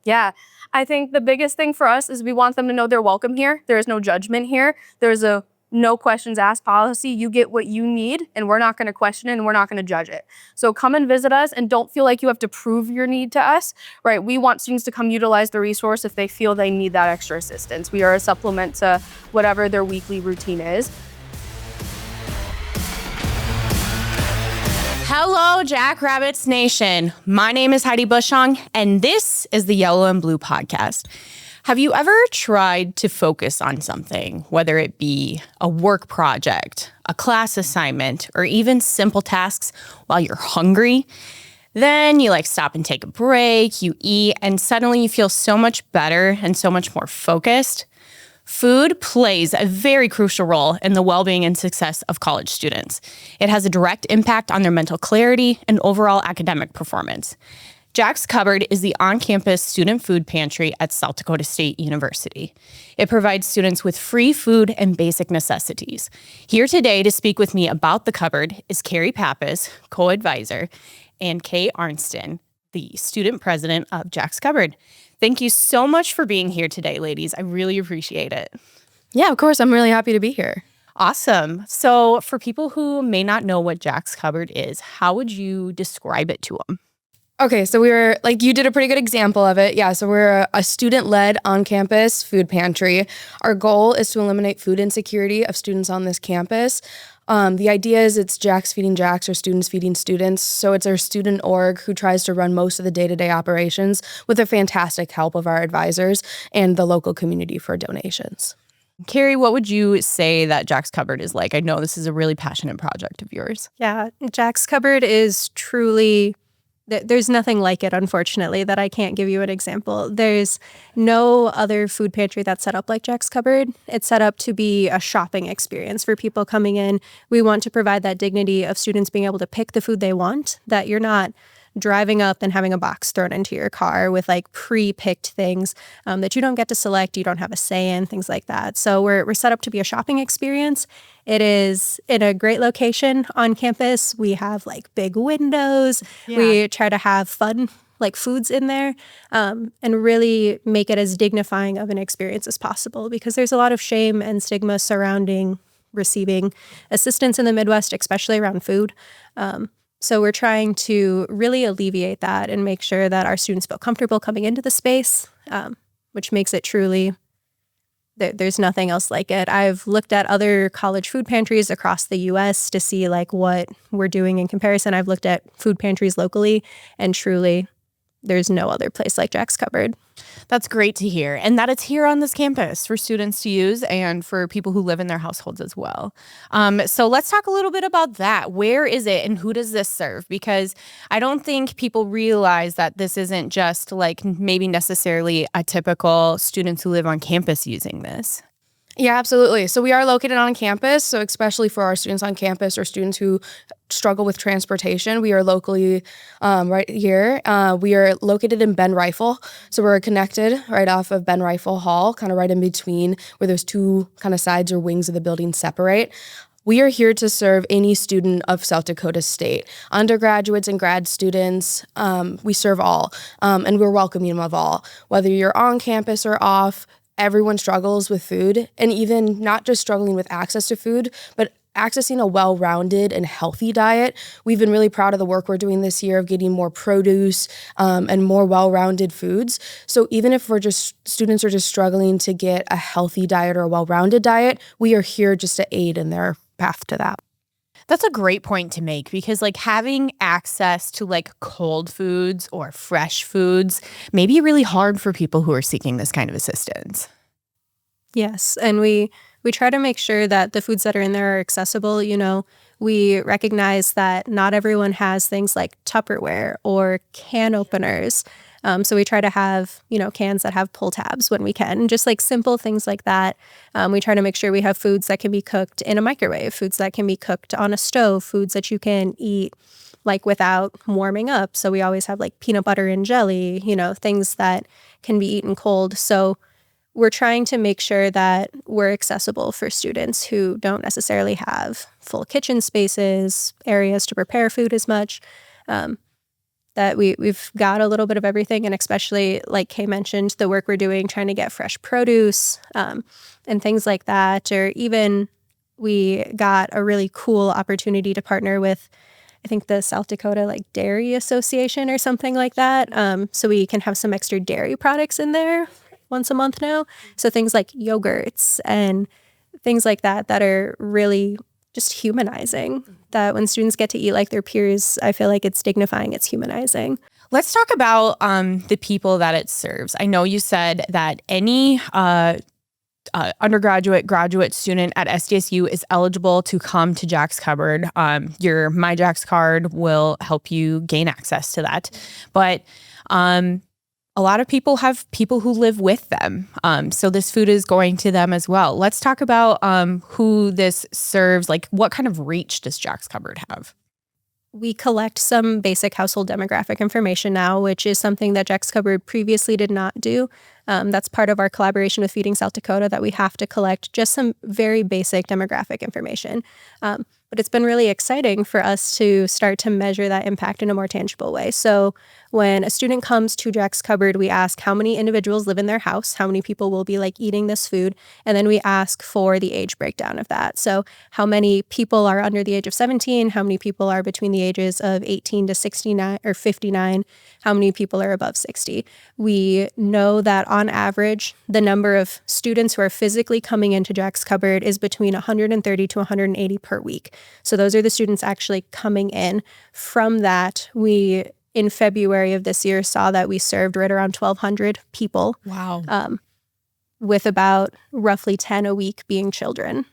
Yeah, I think the biggest thing for us is we want them to know they're welcome here. There is no judgment here. There's a no questions asked policy. You get what you need, and we're not going to question it, and we're not going to judge it. So come and visit us, and don't feel like you have to prove your need to us, right? We want students to come utilize the resource if they feel they need that extra assistance. We are a supplement to whatever their weekly routine is. Hello, Jackrabbits Nation. My name is Heidi Bushong, and this is the Yellow and Blue Podcast. Have you ever tried to focus on something, whether it be a work project, a class assignment, or even simple tasks while you're hungry? Then you stop and take a break, you eat, and suddenly you feel so much better and so much more focused. Food plays a very crucial role in the well-being and success of college students. It has a direct impact on their mental clarity and overall academic performance. Jack's Cupboard is the on-campus student food pantry at South Dakota State University. It provides students with free food and basic necessities. Here today to speak with me about the cupboard is Carrie Pappas, co-advisor, and Kay Arnston, the student president of Jack's Cupboard. Thank you so much for being here today, ladies. I really appreciate it. Yeah, of course. I'm really happy to be here. Awesome. So for people who may not know what Jack's Cupboard is, how would you describe it to them? Okay, so you did a pretty good example of it. Yeah, so we're a student-led on-campus food pantry. Our goal is to eliminate food insecurity of students on this campus. The idea is it's Jacks feeding Jacks or students feeding students. So it's our student org who tries to run most of the day-to-day operations with the fantastic help of our advisors and the local community for donations. Carrie, what would you say that Jack's Cupboard is like? I know this is a really passionate project of yours. Yeah, Jack's Cupboard is truly... There's nothing like it, unfortunately, that I can't give you an example. There's no other food pantry that's set up like Jack's Cupboard. It's set up to be a shopping experience for people coming in. We want to provide that dignity of students being able to pick the food they want, that you're not driving up and having a box thrown into your car with pre-picked things that you don't get to select, you don't have a say in, things like that. So we're set up to be a shopping experience. It is in a great location on campus. We have big windows. Yeah. We try to have fun foods in there and really make it as dignifying of an experience as possible, because there's a lot of shame and stigma surrounding receiving assistance in the Midwest, especially around food. So we're trying to really alleviate that and make sure that our students feel comfortable coming into the space, which makes it truly, there's nothing else like it. I've looked at other college food pantries across the U.S. to see what we're doing in comparison. I've looked at food pantries locally, and truly there's no other place like Jack's Cupboard. That's great to hear. And that it's here on this campus for students to use and for people who live in their households as well. So let's talk a little bit about that. Where is it and who does this serve? Because I don't think people realize that this isn't just maybe necessarily a typical students who live on campus using this. Yeah, absolutely. So we are located on campus. So especially for our students on campus or students who struggle with transportation, we are locally right here. We are located in Ben Rifle. So we're connected right off of Ben Rifle Hall, kind of right in between where those two kind of sides or wings of the building separate. We are here to serve any student of South Dakota State, undergraduates and grad students. We serve all, and we're welcoming of all, whether you're on campus or off. Everyone struggles with food, and even not just struggling with access to food, but accessing a well-rounded and healthy diet. We've been really proud of the work we're doing this year of getting more produce and more well-rounded foods. So even if students are just struggling to get a healthy diet or a well-rounded diet, we are here just to aid in their path to that. That's a great point to make, because having access to cold foods or fresh foods may be really hard for people who are seeking this kind of assistance. Yes, and we try to make sure that the foods that are in there are accessible. We recognize that not everyone has things like Tupperware or can openers. So we try to have, cans that have pull tabs when we can, just simple things like that. We try to make sure we have foods that can be cooked in a microwave, foods that can be cooked on a stove, foods that you can eat without warming up. So we always have peanut butter and jelly, things that can be eaten cold. So we're trying to make sure that we're accessible for students who don't necessarily have full kitchen spaces, areas to prepare food as much. that we've got a little bit of everything, and especially like Kay mentioned, the work we're doing trying to get fresh produce and things like that. Or even we got a really cool opportunity to partner with, I think, the South Dakota like Dairy Association or something like that. So we can have some extra dairy products in there once a month now. So things like yogurts and things like that that are really just humanizing, that when students get to eat like their peers, I feel like it's dignifying, it's humanizing. Let's talk about the people that it serves. I know you said that any undergraduate, graduate student at SDSU is eligible to come to Jack's Cupboard. Your My Jack's card will help you gain access to that. But a lot of people have people who live with them. So this food is going to them as well. Let's talk about who this serves. Like, what kind of reach does Jack's Cupboard have? We collect some basic household demographic information now, which is something that Jack's Cupboard previously did not do. That's part of our collaboration with Feeding South Dakota, that we have to collect just some very basic demographic information. But it's been really exciting for us to start to measure that impact in a more tangible way. So when a student comes to Jack's Cupboard, we ask how many individuals live in their house, how many people will be like eating this food, and then we ask for the age breakdown of that. So how many people are under the age of 17, how many people are between the ages of 18 to 69 or 59, how many people are above 60. We know that on average, the number of students who are physically coming into Jack's Cupboard is between 130 to 180 per week. So those are the students actually coming in. From that, we, in February of this year, saw that we served right around 1,200 people. Wow. With about roughly 10 a week being children.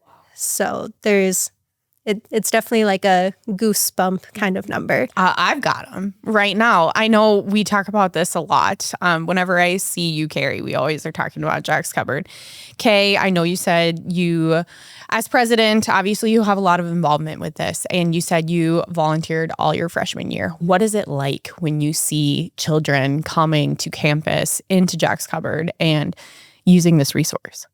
Wow. So it's definitely like a goosebump kind of number. I've got them right now. I know we talk about this a lot. Whenever I see you, Carrie, we always are talking about Jack's Cupboard. Kay, I know you said you, as president, obviously you have a lot of involvement with this, and you said you volunteered all your freshman year. What is it like when you see children coming to campus into Jack's Cupboard and using this resource?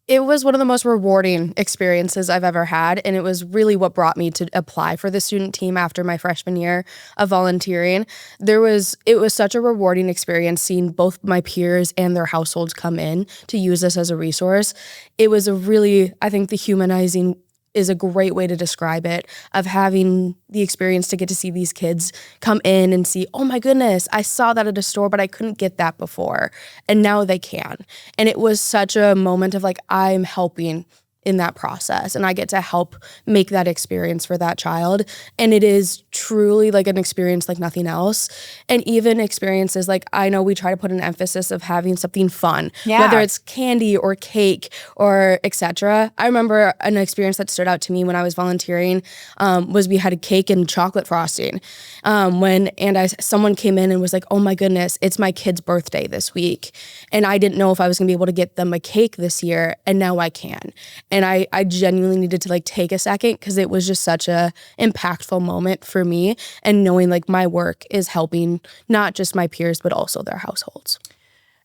It was one of the most rewarding experiences I've ever had, and it was really what brought me to apply for the student team after my freshman year of volunteering. It was such a rewarding experience seeing both my peers and their households come in to use this as a resource. It was I think the humanizing is a great way to describe it, of having the experience to get to see these kids come in and see, oh my goodness, I saw that at a store, but I couldn't get that before. And now they can. And it was such a moment of like, I'm helping in that process, and I get to help make that experience for that child. And it is truly like an experience like nothing else. And even experiences like, I know we try to put an emphasis of having something fun, whether it's candy or cake or etc. I remember an experience that stood out to me when I was volunteering was we had a cake and chocolate frosting. Someone came in and was like, oh my goodness, it's my kid's birthday this week. And I didn't know if I was gonna be able to get them a cake this year, and now I can. And I genuinely needed to like take a second, because it was just such a impactful moment for me, and knowing like my work is helping not just my peers, but also their households.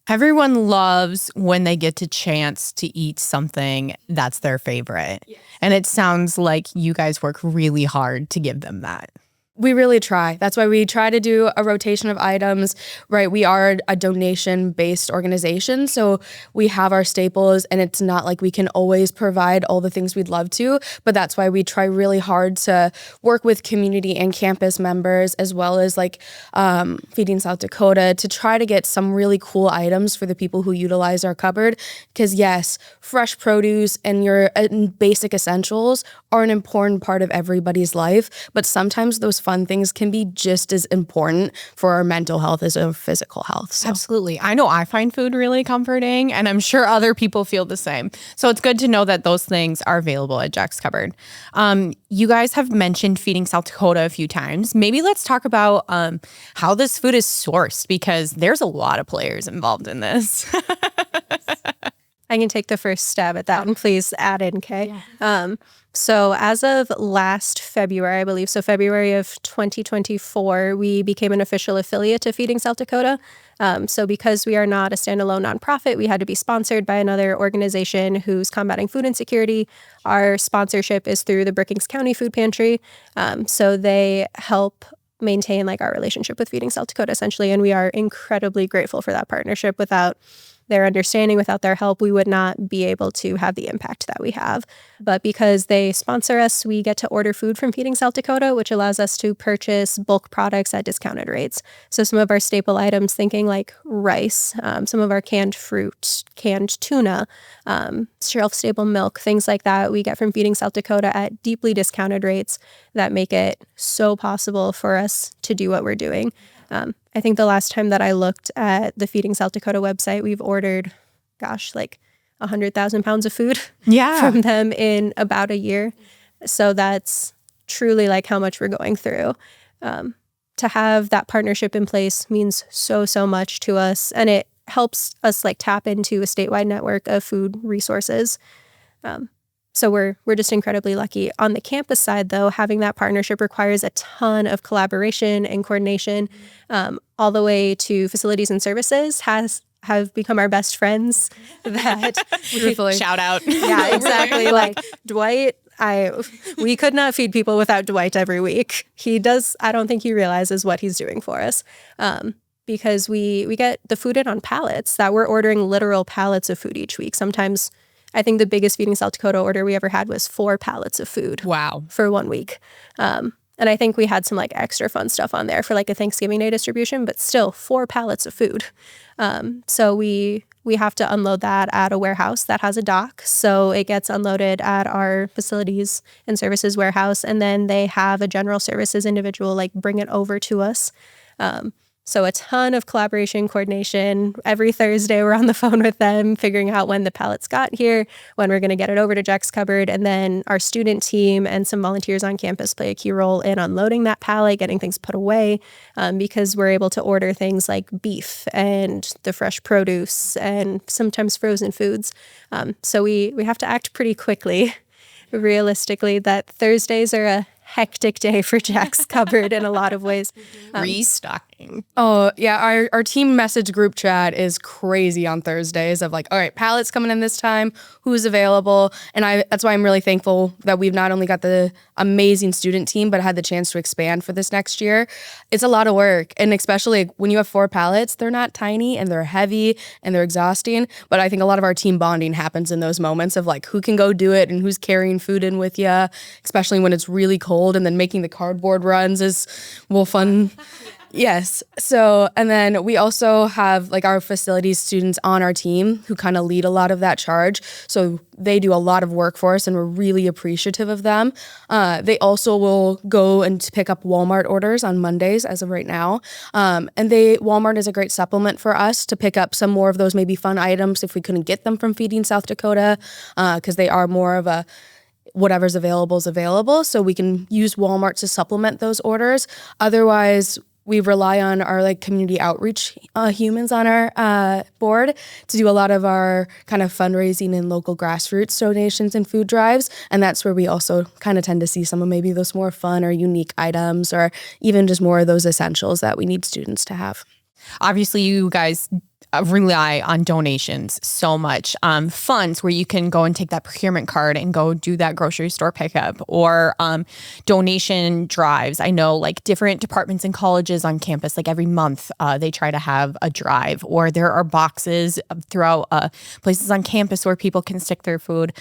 Everyone loves when they get a chance to eat something that's their favorite. Yes. And it sounds like you guys work really hard to give them that. We really try. That's why we try to do a rotation of items, right? We are a donation-based organization, so we have our staples, and it's not like we can always provide all the things we'd love to, but that's why we try really hard to work with community and campus members, as well as like Feeding South Dakota, to try to get some really cool items for the people who utilize our cupboard. Because yes, fresh produce and your basic essentials are an important part of everybody's life, but sometimes those fun things can be just as important for our mental health as our physical health. So. Absolutely. I know I find food really comforting, and I'm sure other people feel the same. So it's good to know that those things are available at Jack's Cupboard. You guys have mentioned Feeding South Dakota a few times. Maybe let's talk about how this food is sourced, because there's a lot of players involved in this. I can take the first stab at that, and please add in, Kay. Yeah. So as of last February, I believe, so February of 2024, we became an official affiliate to Feeding South Dakota. So because we are not a standalone nonprofit, we had to be sponsored by another organization who's combating food insecurity. Our sponsorship is through the Brookings County Food Pantry. So they help maintain like our relationship with Feeding South Dakota essentially. And we are incredibly grateful for that partnership. Without their understanding, without their help, we would not be able to have the impact that we have. But because they sponsor us, we get to order food from Feeding South Dakota, which allows us to purchase bulk products at discounted rates. So some of our staple items, thinking like rice, some of our canned fruit, canned tuna, shelf-stable milk, things like that, we get from Feeding South Dakota at deeply discounted rates that make it so possible for us to do what we're doing. I think the last time that I looked at the Feeding South Dakota website, we've ordered, like 100,000 pounds of food from them in about a year. So that's truly like how much we're going through. To have that partnership in place means so, so much to us. And it helps us like tap into a statewide network of food resources. So we're just incredibly lucky. On the campus side, though, having that partnership requires a ton of collaboration and coordination, all the way to facilities and services have become our best friends. That Shout out. Yeah, exactly. Like Dwight, we could not feed people without Dwight every week. He does. I don't think he realizes what he's doing for us. Because we get the food in on pallets, that we're ordering literal pallets of food each week. Sometimes I think the biggest Feeding South Dakota order we ever had was 4 pallets of food. Wow. For 1 week. And I think we had some like extra fun stuff on there for like a Thanksgiving Day distribution, but still 4 pallets of food. So we have to unload that at a warehouse that has a dock. So it gets unloaded at our facilities and services warehouse. And then they have a general services individual like bring it over to us. So a ton of collaboration, coordination. Every Thursday, we're on the phone with them, figuring out when the pallets got here, when we're going to get it over to Jack's Cupboard. And then our student team and some volunteers on campus play a key role in unloading that pallet, getting things put away, because we're able to order things like beef and the fresh produce and sometimes frozen foods. So we have to act pretty quickly. Realistically, that Thursdays are a hectic day for Jack's Cupboard in a lot of ways. Restocking. Oh, yeah. Our team message group chat is crazy on Thursdays of like, all right, pallets coming in this time, who's available. And that's why I'm really thankful that we've not only got the amazing student team, but had the chance to expand for this next year. It's a lot of work. And especially when you have 4 pallets, they're not tiny and they're heavy and they're exhausting. But I think a lot of our team bonding happens in those moments of like who can go do it and who's carrying food in with you, especially when it's really cold. And then making the cardboard runs is, fun. Yes. So, and then we also have like our facilities students on our team who kind of lead a lot of that charge. So they do a lot of work for us and we're really appreciative of them. They also will go and pick up Walmart orders on Mondays as of right now. And Walmart is a great supplement for us to pick up some more of those maybe fun items if we couldn't get them from Feeding South Dakota, because they are more of a whatever's available is available. So we can use Walmart to supplement those orders. Otherwise, we rely on our like community outreach humans on our board to do a lot of our kind of fundraising and local grassroots donations and food drives. And that's where we also kind of tend to see some of maybe those more fun or unique items or even just more of those essentials that we need students to have. Obviously, you guys rely on donations so much. Funds where you can go and take that procurement card and go do that grocery store pickup, or donation drives. I know like different departments and colleges on campus, like every month they try to have a drive, or there are boxes throughout places on campus where people can stick their food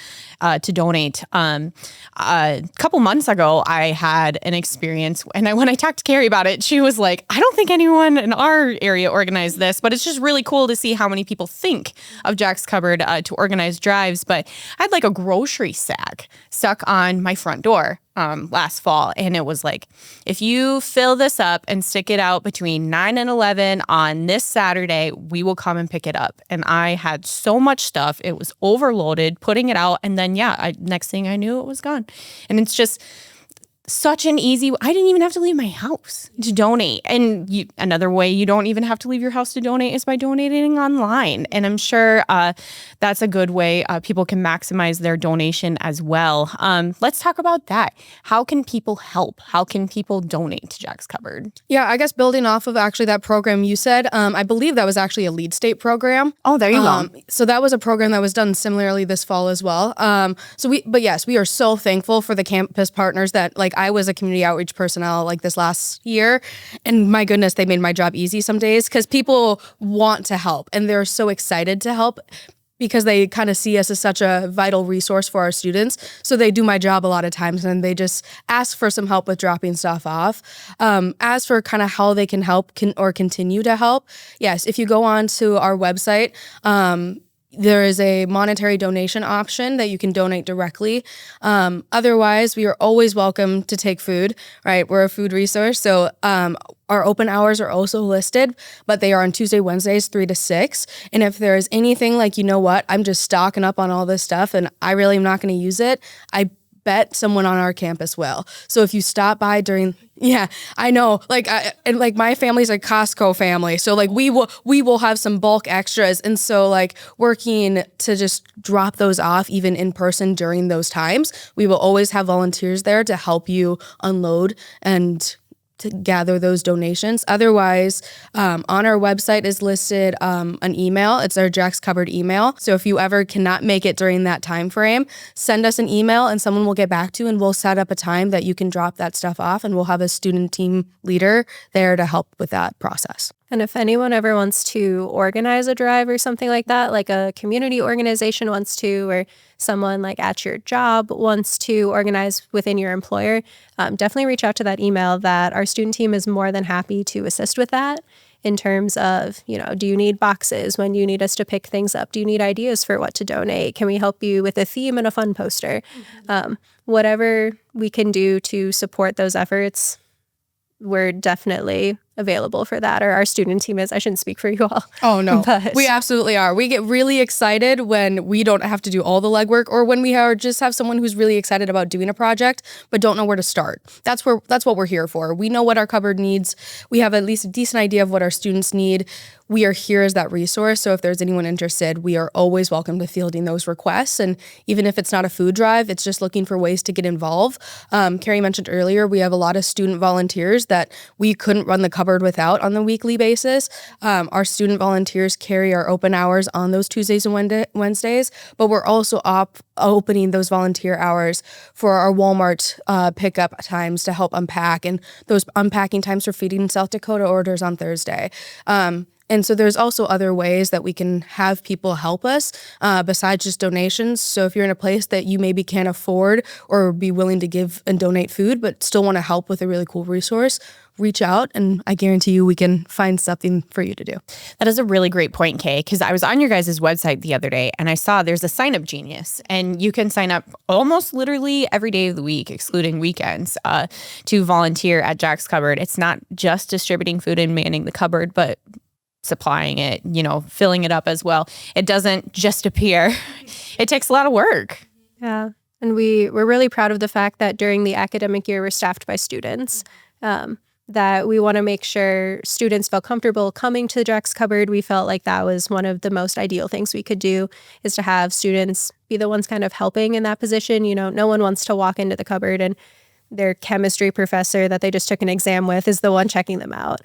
to donate. A couple months ago, I had an experience, and when I talked to Carrie about it, she was like, I don't think anyone in our area organized this, but it's just really cool to see how many people think of Jack's Cupboard to organize drives. But I had like a grocery sack stuck on my front door last fall. And it was like, if you fill this up and stick it out between 9 and 11 on this Saturday, we will come and pick it up. And I had so much stuff. It was overloaded, putting it out. And then, next thing I knew, it was gone. And it's just such an easy, I didn't even have to leave my house to donate. And another way you don't even have to leave your house to donate is by donating online. And I'm sure that's a good way people can maximize their donation as well. Let's talk about that. How can people help? How can people donate to Jack's Cupboard? Yeah, I guess building off of actually that program you said, I believe that was actually a lead state program. Oh, there you go. So that was a program that was done similarly this fall as well. But yes, we are so thankful for the campus partners that like Like I was a community outreach personnel like this last year, and my goodness, they made my job easy some days because people want to help and they're so excited to help because they kind of see us as such a vital resource for our students. So they do my job a lot of times and they just ask for some help with dropping stuff off. As for kind of how they can help or continue to help, yes, if you go on to our website, there is a monetary donation option that you can donate directly. Otherwise, we are always welcome to take food, right? We're a food resource. So our open hours are also listed, but they are on Tuesday, Wednesdays, 3 to 6. And if there is anything like, you know what, I'm just stocking up on all this stuff and I really am not going to use it, I bet someone on our campus will. So if you stop by during, yeah, I know, and my family's a Costco family. So like we will have some bulk extras. And so like working to just drop those off even in person during those times, we will always have volunteers there to help you unload and to gather those donations. Otherwise, on our website is listed an email. It's our Jack's Cupboard email. So if you ever cannot make it during that time frame, send us an email and someone will get back to you and we'll set up a time that you can drop that stuff off and we'll have a student team leader there to help with that process. And if anyone ever wants to organize a drive or something like that, like a community organization wants to, or someone like at your job wants to organize within your employer, definitely reach out to that email. That our student team is more than happy to assist with that in terms of, do you need boxes when you need us to pick things up? Do you need ideas for what to donate? Can we help you with a theme and a fun poster? Whatever we can do to support those efforts, we're definitely available for that, or our student team is. I shouldn't speak for you all. Oh, no. We absolutely are. We get really excited when we don't have to do all the legwork or when we just have someone who's really excited about doing a project but don't know where to start. That's what we're here for. We know what our cupboard needs. We have at least a decent idea of what our students need. We are here as that resource. So if there's anyone interested, we are always welcome to fielding those requests. And even if it's not a food drive, it's just looking for ways to get involved. Carrie mentioned earlier, we have a lot of student volunteers that we couldn't run the cupboard without on the weekly basis. Our student volunteers carry our open hours on those Tuesdays and Wednesdays, but we're also opening those volunteer hours for our Walmart pickup times to help unpack, and those unpacking times for feeding South Dakota orders on Thursday. And so there's also other ways that we can have people help us besides just donations. So if you're in a place that you maybe can't afford or be willing to give and donate food, but still want to help with a really cool resource, reach out and I guarantee you we can find something for you to do. That is a really great point, Kay, because I was on your guys' website the other day and I saw there's a sign up genius and you can sign up almost literally every day of the week, excluding weekends, to volunteer at Jack's Cupboard. It's not just distributing food and manning the cupboard, but supplying it, filling it up as well. It doesn't just appear. It takes a lot of work. Yeah. And we're really proud of the fact that during the academic year, we're staffed by students, that we want to make sure students feel comfortable coming to the Jack's Cupboard. We felt like that was one of the most ideal things we could do, is to have students be the ones kind of helping in that position. No one wants to walk into the cupboard and their chemistry professor that they just took an exam with is the one checking them out.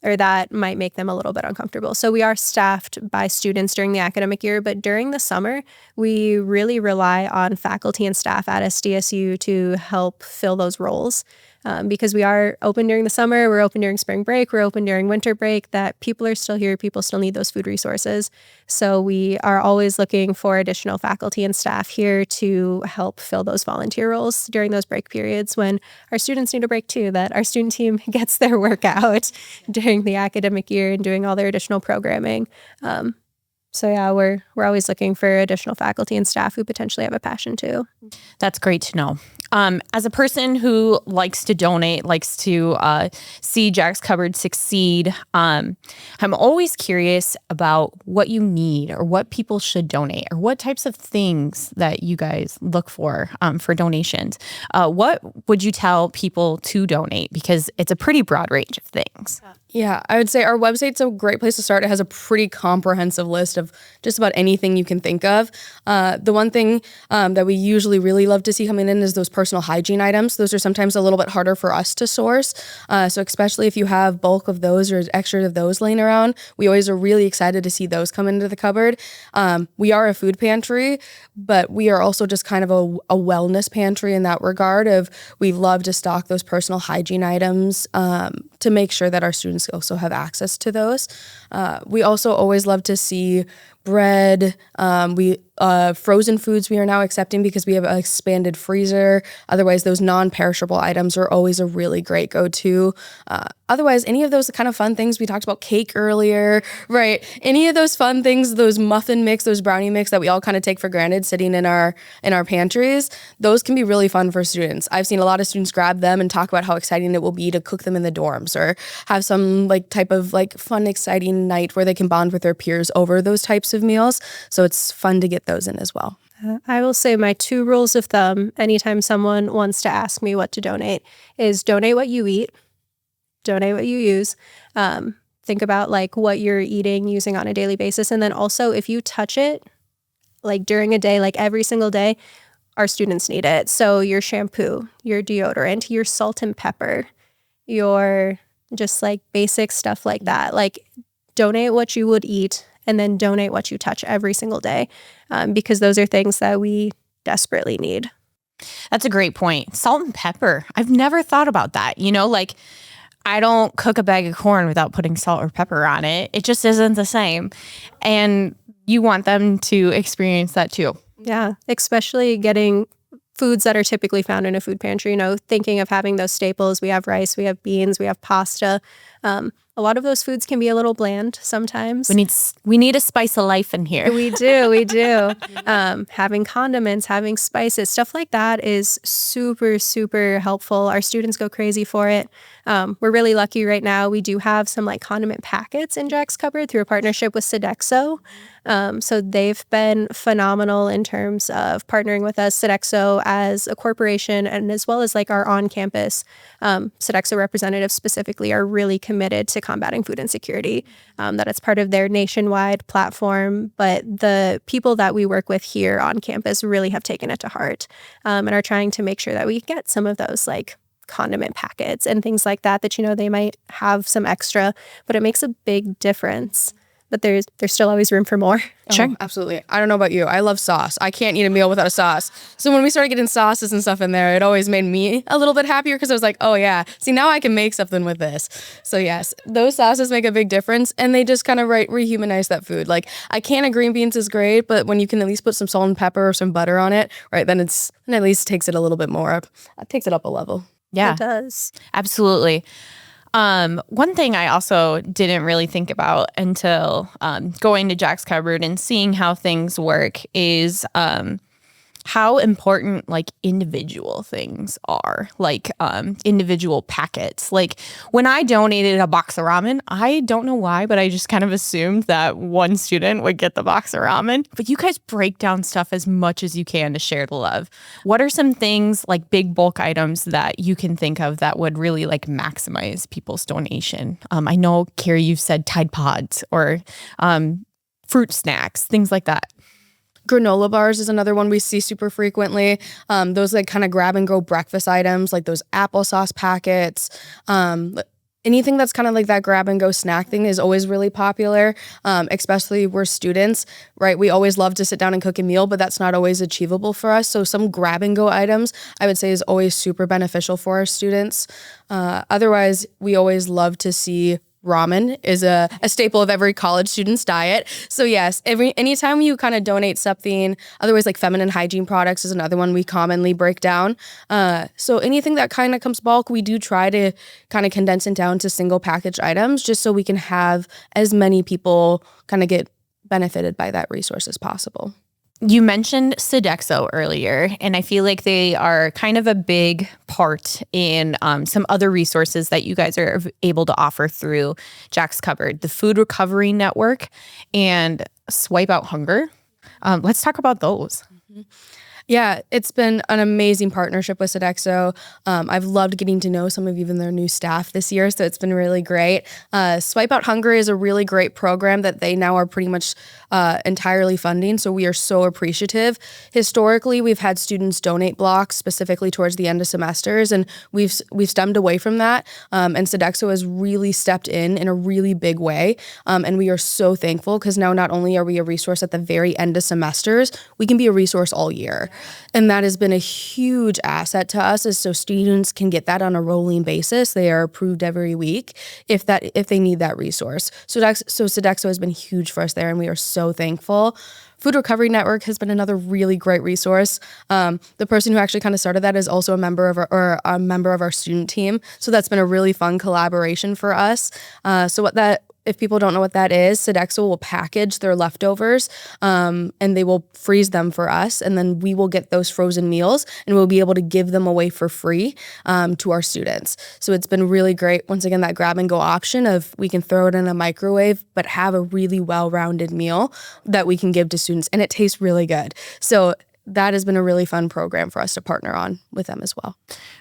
Or that might make them a little bit uncomfortable. So we are staffed by students during the academic year, but during the summer, we really rely on faculty and staff at SDSU to help fill those roles. Because we are open during the summer, we're open during spring break, we're open during winter break, that people are still here, people still need those food resources. So we are always looking for additional faculty and staff here to help fill those volunteer roles during those break periods when our students need a break too, that our student team gets their work out during the academic year and doing all their additional programming. So yeah, we're always looking for additional faculty and staff who potentially have a passion too. That's great to know. As a person who likes to donate, likes to see Jack's Cupboard succeed, I'm always curious about what you need or what people should donate or what types of things that you guys look for donations. What would you tell people to donate? Because it's a pretty broad range of things. Yeah, I would say our website's a great place to start. It has a pretty comprehensive list of just about anything you can think of. The one thing that we usually really love to see coming in is those personal hygiene items. Those are sometimes a little bit harder for us to source. So especially if you have bulk of those or extra of those laying around, we always are really excited to see those come into the cupboard. We are a food pantry, but we are also just kind of a wellness pantry in that regard of we love to stock those personal hygiene items to make sure that our students also have access to those. We also always love to see bread. We frozen foods we are now accepting because we have an expanded freezer. Otherwise, those non-perishable items are always a really great go-to. Otherwise, any of those kind of fun things we talked about, cake earlier, right? Any of those fun things, those muffin mix, those brownie mix that we all kind of take for granted sitting in our pantries, those can be really fun for students. I've seen a lot of students grab them and talk about how exciting it will be to cook them in the dorms or have some type of fun, exciting night where they can bond with their peers over those types of meals. So it's fun to get those in as well. I will say my 2 rules of thumb anytime someone wants to ask me what to donate is donate what you eat, donate what you use. Think about what you're eating, using on a daily basis. And then also if you touch it during a day, every single day, our students need it. So your shampoo, your deodorant, your salt and pepper, your just basic stuff like that. Donate what you would eat and then donate what you touch every single day because those are things that we desperately need. That's a great point. Salt and pepper. I've never thought about that. I don't cook a bag of corn without putting salt or pepper on it. It just isn't the same. And you want them to experience that too. Yeah, especially getting foods that are typically found in a food pantry, thinking of having those staples. We have rice, we have beans, we have pasta. A lot of those foods can be a little bland sometimes. We need a spice of life in here. We do. Having condiments, having spices, stuff like that is super, super helpful. Our students go crazy for it. We're really lucky right now. We do have some condiment packets in Jack's Cupboard through a partnership with Sodexo. So they've been phenomenal in terms of partnering with us. Sodexo as a corporation and as well as our on-campus Sodexo representatives specifically are really committed to combating food insecurity, that it's part of their nationwide platform. But the people that we work with here on campus really have taken it to heart and are trying to make sure that we get some of those condiment packets and things like that they might have some extra, but it makes a big difference. But there's still always room for more. Sure. Oh, absolutely. I don't know about you. I love sauce. I can't eat a meal without a sauce. So when we started getting sauces and stuff in there, it always made me a little bit happier because I was like, oh yeah, see now I can make something with this. So yes, those sauces make a big difference and they just kind of rehumanize that food. A can of green beans is great, but when you can at least put some salt and pepper or some butter on it, right, then it at least takes it a little bit more up. It takes it up a level. Yeah. It does. Absolutely. One thing I also didn't really think about until going to Jack's Cupboard and seeing how things work is how important individual things are, individual packets. When I donated a box of ramen, I don't know why, but I just kind of assumed that one student would get the box of ramen. But you guys break down stuff as much as you can to share the love. What are some things big bulk items that you can think of that would really maximize people's donation? I know, Carrie, you've said Tide Pods or fruit snacks, things like that. Granola bars is another one we see super frequently. Those kind of grab and go breakfast items, those applesauce packets. Anything that's kind of that grab and go snack thing is always really popular, especially we're students, right? We always love to sit down and cook a meal, but that's not always achievable for us. So some grab and go items I would say is always super beneficial for our students. Otherwise, we always love to see ramen is a staple of every college student's diet. So yes, anytime you kind of donate something, otherwise feminine hygiene products is another one we commonly break down. So anything that kind of comes bulk, we do try to kind of condense it down to single package items just so we can have as many people kind of get benefited by that resource as possible. You mentioned Sodexo earlier, and I feel like they are kind of a big part in some other resources that you guys are able to offer through Jack's Cupboard, the Food Recovery Network and Swipe Out Hunger. Let's talk about those. Mm-hmm. Yeah, it's been an amazing partnership with Sodexo. I've loved getting to know some of even their new staff this year, so it's been really great. Swipe Out Hunger is a really great program that they now are pretty much entirely funding, so we are so appreciative. Historically, we've had students donate blocks specifically towards the end of semesters, and we've stemmed away from that, and Sodexo has really stepped in a really big way, and we are so thankful because now not only are we a resource at the very end of semesters, we can be a resource all year. And that has been a huge asset to us, is so students can get that on a rolling basis. They are approved every week if they need that resource. So Sodexo has been huge for us there, and we are so thankful. Food Recovery Network has been another really great resource. The person who actually kind of started that is also a member of our student team. So that's been a really fun collaboration for us. If people don't know what that is, Sodexo will package their leftovers and they will freeze them for us. And then we will get those frozen meals and we'll be able to give them away for free to our students. So it's been really great. Once again, that grab and go option of we can throw it in a microwave, but have a really well-rounded meal that we can give to students. And it tastes really good. So that has been a really fun program for us to partner on with them as well.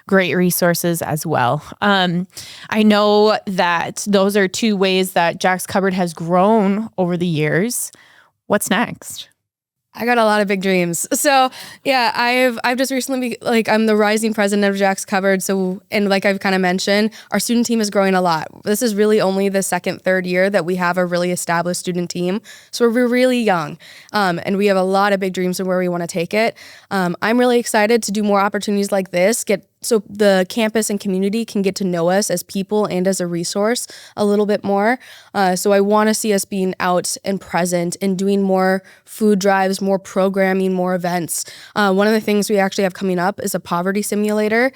Great resources as well. I know that those are two ways that Jack's Cupboard has grown over the years. What's next? I got a lot of big dreams. So yeah, I've just recently I'm the rising president of Jack's Cupboard. So, and like I've kind of mentioned, our student team is growing a lot. This is really only the third year that we have a really established student team. So we're really young. And we have a lot of big dreams of where we want to take it. I'm really excited to do more opportunities like this, so the campus and community can get to know us as people and as a resource a little bit more. So I want to see us being out and present and doing more food drives, more programming, more events. One of the things we actually have coming up is a poverty simulator,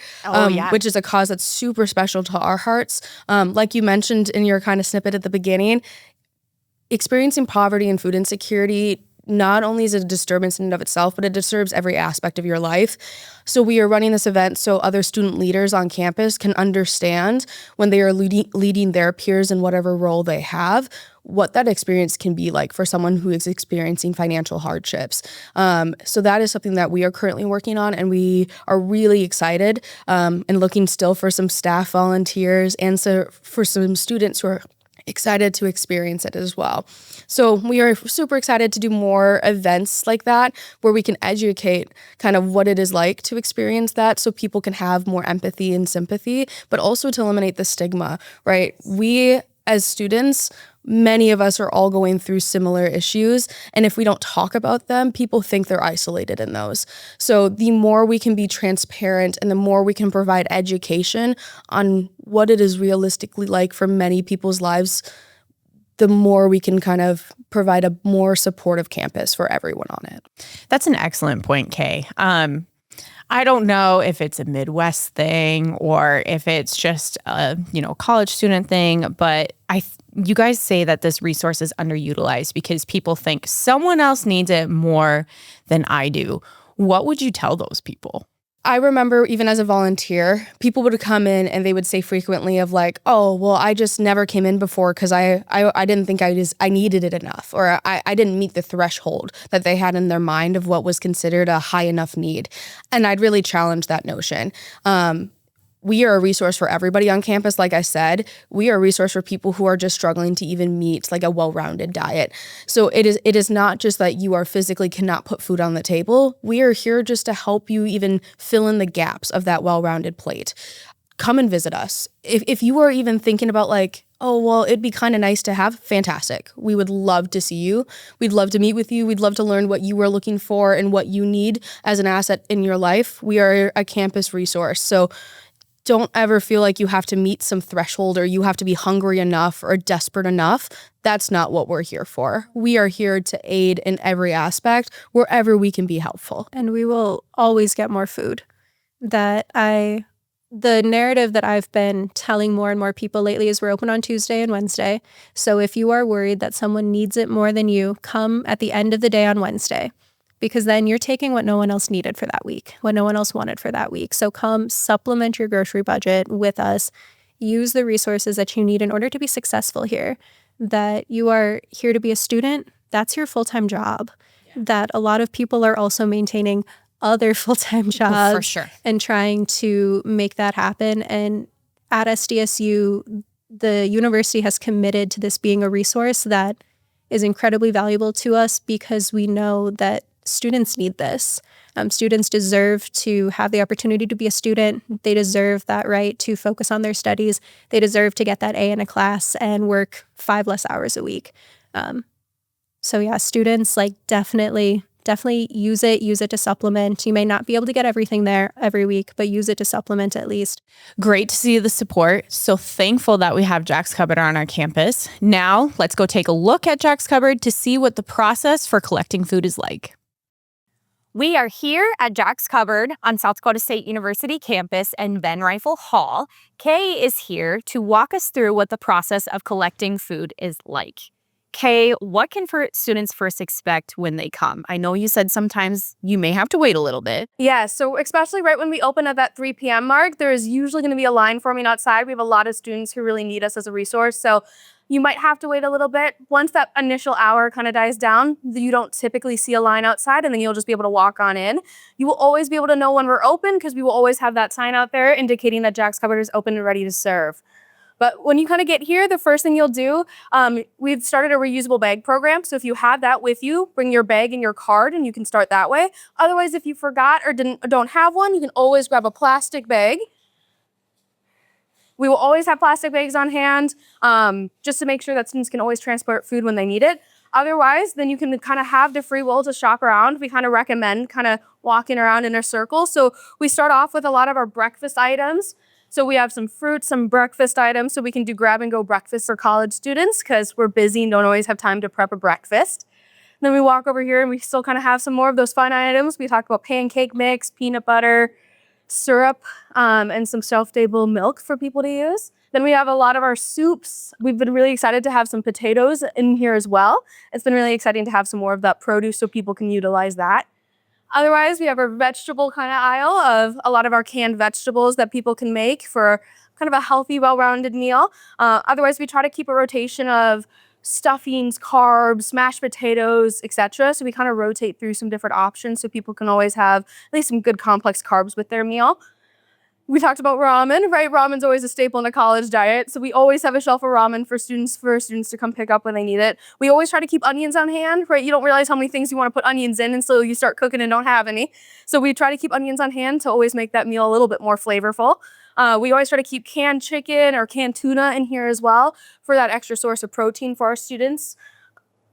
which is a cause that's super special to our hearts. Like you mentioned in your kind of snippet at the beginning, experiencing poverty and food insecurity not only is it a disturbance in and of itself, but it disturbs every aspect of your life. So we are running this event so other student leaders on campus can understand when they are leading their peers in whatever role they have, what that experience can be like for someone who is experiencing financial hardships. So that is something that we are currently working on, and we are really excited and looking still for some staff volunteers and for some students who are excited to experience it as well. So we are super excited to do more events like that where we can educate kind of what it is like to experience that so people can have more empathy and sympathy, but also to eliminate the stigma, right? We as students, many of us are all going through similar issues. And if we don't talk about them, people think they're isolated in those. So the more we can be transparent and the more we can provide education on what it is realistically like for many people's lives, the more we can kind of provide a more supportive campus for everyone on it. That's an excellent point, Kay. I don't know if it's a Midwest thing or if it's just a college student thing, but you guys say that this resource is underutilized because people think someone else needs it more than I do. What would you tell those people? I remember even as a volunteer, people would come in and they would say frequently of like, oh, well, I just never came in before because I didn't think I needed it enough, or I didn't meet the threshold that they had in their mind of what was considered a high enough need. And I'd really challenge that notion. We are a resource for everybody on campus. Like I said, we are a resource for people who are just struggling to even meet like a well-rounded diet. So it is not just that you are physically cannot put food on the table. We are here just to help you even fill in the gaps of that well-rounded plate. Come and visit us. If you are even thinking about like, oh, well, it'd be kind of nice to have, fantastic. We would love to see you. We'd love to meet with you. We'd love to learn what you are looking for and what you need as an asset in your life. We are a campus resource. So don't ever feel like you have to meet some threshold or you have to be hungry enough or desperate enough. That's not what we're here for. We are here to aid in every aspect wherever we can be helpful. And we will always get more food. The narrative that I've been telling more and more people lately is we're open on Tuesday and Wednesday. So if you are worried that someone needs it more than you, come at the end of the day on Wednesday. Because then you're taking what no one else needed for that week, what no one else wanted for that week. So come supplement your grocery budget with us. Use the resources that you need in order to be successful here. That you are here to be a student, that's your full-time job. Yeah. That a lot of people are also maintaining other full-time jobs for sure. and trying to make that happen. And at SDSU, the university has committed to this being a resource that is incredibly valuable to us because we know that students need this. Students deserve to have the opportunity to be a student. They deserve that right to focus on their studies. They deserve to get that A in a class and work 5 less hours a week. So yeah, students definitely use it to supplement. You may not be able to get everything there every week, but use it to supplement at least. Great to see the support. So thankful that we have Jack's Cupboard on our campus. Now let's go take a look at Jack's Cupboard to see what the process for collecting food is like. We are here at Jack's Cupboard on South Dakota State University campus in Ben Rifle Hall. Kay is here to walk us through what the process of collecting food is like. Kay, what can students first expect when they come? I know you said sometimes you may have to wait a little bit. Yeah, so especially right when we open at that 3 p.m. mark, there is usually going to be a line forming outside. We have a lot of students who really need us as a resource, so you might have to wait a little bit. Once that initial hour kind of dies down, you don't typically see a line outside, and then you'll just be able to walk on in. You will always be able to know when we're open because we will always have that sign out there indicating that Jack's Cupboard is open and ready to serve. But when you kind of get here, the first thing you'll do, we've started a reusable bag program. So if you have that with you, bring your bag and your card and you can start that way. Otherwise, if you forgot or don't have one, you can always grab a plastic bag. We will always have plastic bags on hand just to make sure that students can always transport food when they need it. Otherwise, then you can kind of have the free will to shop around. We kind of recommend kind of walking around in a circle. So we start off with a lot of our breakfast items. So we have some fruit, some breakfast items, so we can do grab and go breakfast for college students because we're busy and don't always have time to prep a breakfast. Then we walk over here and we still kind of have some more of those fun items. We talked about pancake mix, peanut butter, syrup, and some shelf-stable milk for people to use. Then we have a lot of our soups. We've been really excited to have some potatoes in here as well. It's been really exciting to have some more of that produce so people can utilize that. Otherwise, we have our vegetable kind of aisle of a lot of our canned vegetables that people can make for kind of a healthy, well-rounded meal. Otherwise, we try to keep a rotation of stuffings, carbs, mashed potatoes, etc. So we kind of rotate through some different options so people can always have at least some good complex carbs with their meal. We talked about ramen, right? Ramen's always a staple in a college diet. So we always have a shelf of ramen for students to come pick up when they need it. We always try to keep onions on hand, right? You don't realize how many things you want to put onions in until you start cooking and don't have any. So we try to keep onions on hand to always make that meal a little bit more flavorful. We always try to keep canned chicken or canned tuna in here as well for that extra source of protein for our students.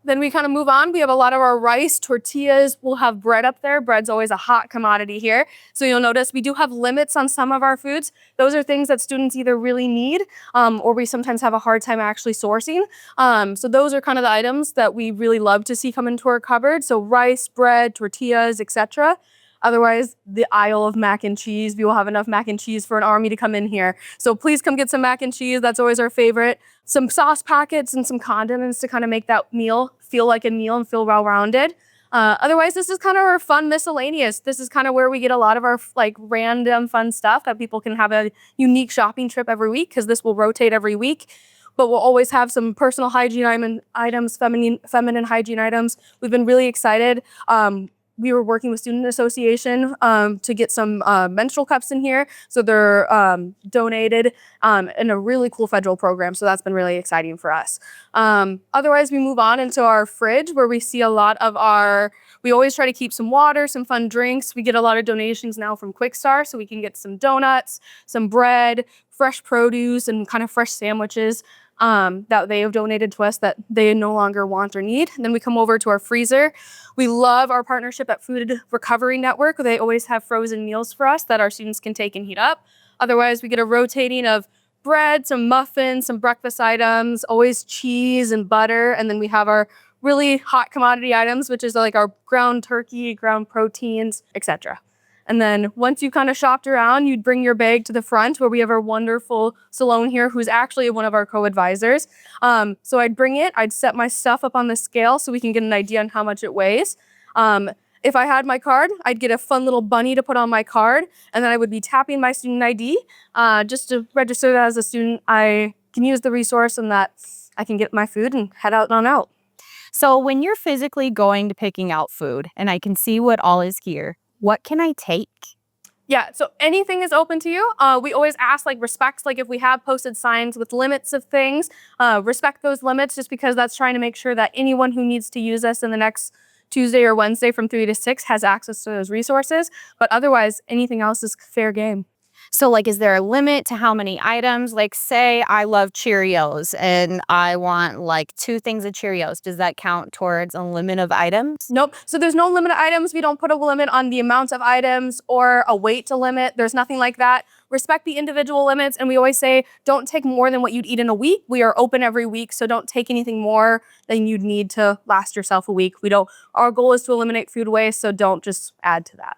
Then we kind of move on. We have a lot of our rice, tortillas. We'll have bread up there. Bread's always a hot commodity here. So you'll notice we do have limits on some of our foods. Those are things that students either really need or we sometimes have a hard time actually sourcing. So those are kind of the items that we really love to see come into our cupboard. So rice, bread, tortillas, etc. Otherwise, the aisle of mac and cheese, we will have enough mac and cheese for an army to come in here. So please come get some mac and cheese. That's always our favorite. Some sauce packets and some condiments to kind of make that meal feel like a meal and feel well-rounded. Otherwise, this is kind of our fun miscellaneous. This is kind of where we get a lot of our random fun stuff that people can have a unique shopping trip every week because this will rotate every week. But we'll always have some personal hygiene items, feminine hygiene items. We've been really excited. We were working with Student Association to get some menstrual cups in here. So they're donated in a really cool federal program. So that's been really exciting for us. Otherwise, we move on into our fridge where we see a lot of we always try to keep some water, some fun drinks. We get a lot of donations now from Quick Start, so we can get some donuts, some bread, fresh produce, and kind of fresh sandwiches that they have donated to us that they no longer want or need. And then we come over to our freezer. We love our partnership at Food Recovery Network. They always have frozen meals for us that our students can take and heat up. Otherwise, we get a rotating of bread, some muffins, some breakfast items, always cheese and butter. And then we have our really hot commodity items, which is like our ground turkey, ground proteins, etc. And then once you kind of shopped around, you'd bring your bag to the front where we have our wonderful Salone here, who's actually one of our co-advisors. So I'd bring it, I'd set my stuff up on the scale so we can get an idea on how much it weighs. If I had my card, I'd get a fun little bunny to put on my card, and then I would be tapping my student ID just to register that as a student. I can use the resource and that I can get my food and head out on out. So when you're physically going to picking out food, and I can see what all is here, what can I take? Yeah, so anything is open to you. We always ask, like, respect, like, if we have posted signs with limits of things, respect those limits, just because that's trying to make sure that anyone who needs to use us in the next Tuesday or Wednesday from 3 to 6 has access to those resources. But otherwise, anything else is fair game. So, like, is there a limit to how many items? Like, say I love Cheerios and I want like 2 things of Cheerios. Does that count towards a limit of items? Nope. So there's no limit of items. We don't put a limit on the amount of items or a weight to limit. There's nothing like that. Respect the individual limits. And we always say, don't take more than what you'd eat in a week. We are open every week, so don't take anything more than you'd need to last yourself a week. Our goal is to eliminate food waste, so don't just add to that.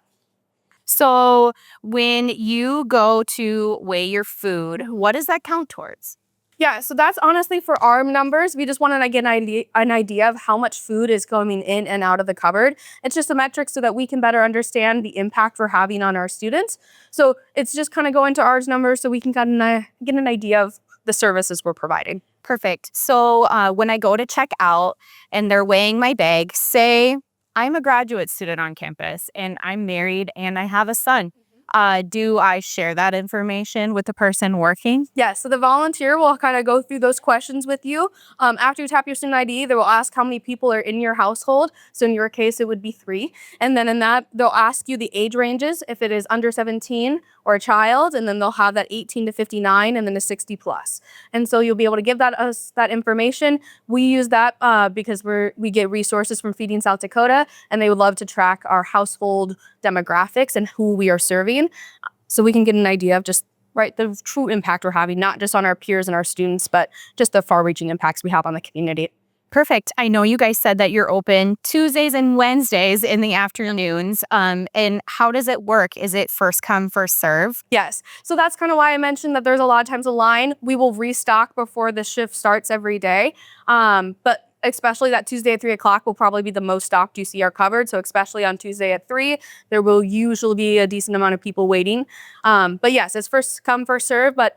So, when you go to weigh your food, what does that count towards? Yeah, so that's honestly for our numbers. We just want to get an idea of how much food is going in and out of the cupboard. It's just a metric so that we can better understand the impact we're having on our students. So it's just kind of go into ours numbers so we can get an idea of the services we're providing. Perfect. So, when I go to check out and they're weighing my bag, say I'm a graduate student on campus and I'm married and I have a son. Do I share that information with the person working? Yeah, so the volunteer will kind of go through those questions with you. After you tap your student ID, they will ask how many people are in your household. So in your case, it would be 3. And then in that, they'll ask you the age ranges, if it is under 17 or a child, and then they'll have that 18 to 59 and then a 60 plus. And so you'll be able to give us that information. We use that because we get resources from Feeding South Dakota, and they would love to track our household demographics and who we are serving, so we can get an idea of just the true impact we're having, not just on our peers and our students, but just the far-reaching impacts we have on the community. Perfect. I know you guys said that you're open Tuesdays and Wednesdays in the afternoons. And how does it work? Is it first come, first serve? Yes. So that's kind of why I mentioned that there's a lot of times a line. We will restock before the shift starts every day. But especially that Tuesday at 3 o'clock will probably be the most stocked you see our cupboard. So especially on Tuesday at 3, there will usually be a decent amount of people waiting. But yes, it's first come, first serve. But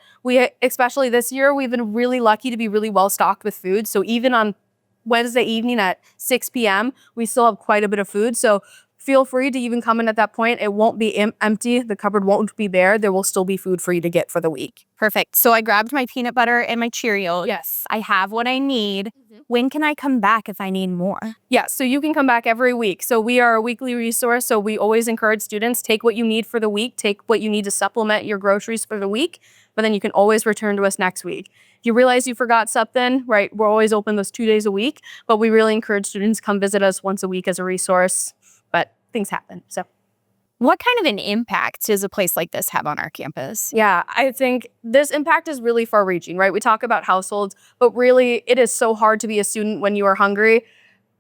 especially this year, we've been really lucky to be really well stocked with food. So even on Wednesday evening at 6 p.m., we still have quite a bit of food. So feel free to even come in at that point. It won't be empty. The cupboard won't be bare. There will still be food for you to get for the week. Perfect. So I grabbed my peanut butter and my Cheerios. Yes. I have what I need. When can I come back if I need more? Yeah, so you can come back every week. So we are a weekly resource. So we always encourage students, take what you need for the week, take what you need to supplement your groceries for the week, but then you can always return to us next week. If you realize you forgot something, right, we're always open those 2 days a week, but we really encourage students to come visit us once a week as a resource, but things happen, so. What kind of an impact does a place like this have on our campus? Yeah, I think this impact is really far-reaching, right? We talk about households, but really it is so hard to be a student when you are hungry.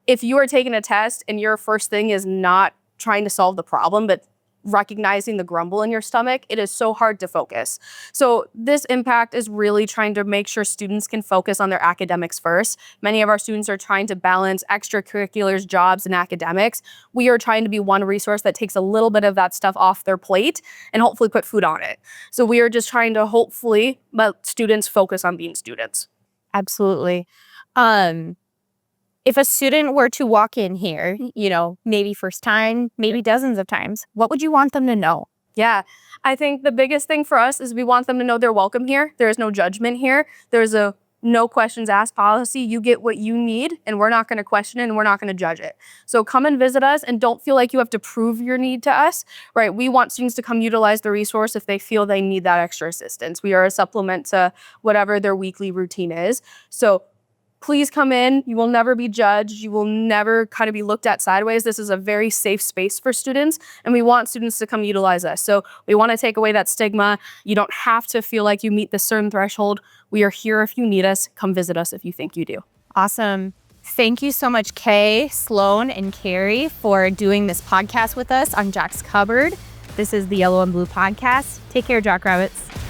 If you are taking a test and your first thing is not trying to solve the problem, but recognizing the grumble in your stomach, it is so hard to focus. So this impact is really trying to make sure students can focus on their academics first. Many of our students are trying to balance extracurriculars, jobs, and academics. We are trying to be one resource that takes a little bit of that stuff off their plate and hopefully put food on it. So we are just trying to hopefully let students focus on being students. Absolutely. If a student were to walk in here, maybe first time, maybe dozens of times, what would you want them to know? Yeah, I think the biggest thing for us is we want them to know they're welcome here. There is no judgment here. There's a no questions asked policy. You get what you need, and we're not going to question it, and we're not going to judge it. So come and visit us, and don't feel like you have to prove your need to us, right? We want students to come utilize the resource if they feel they need that extra assistance. We are a supplement to whatever their weekly routine is. So please come in. You will never be judged. You will never kind of be looked at sideways. This is a very safe space for students, and we want students to come utilize us. So we want to take away that stigma. You don't have to feel like you meet this certain threshold. We are here if you need us. Come visit us if you think you do. Awesome. Thank you so much, Kay, Sloan, and Carrie for doing this podcast with us on Jack's Cupboard. This is the Yellow and Blue Podcast. Take care, Jackrabbits.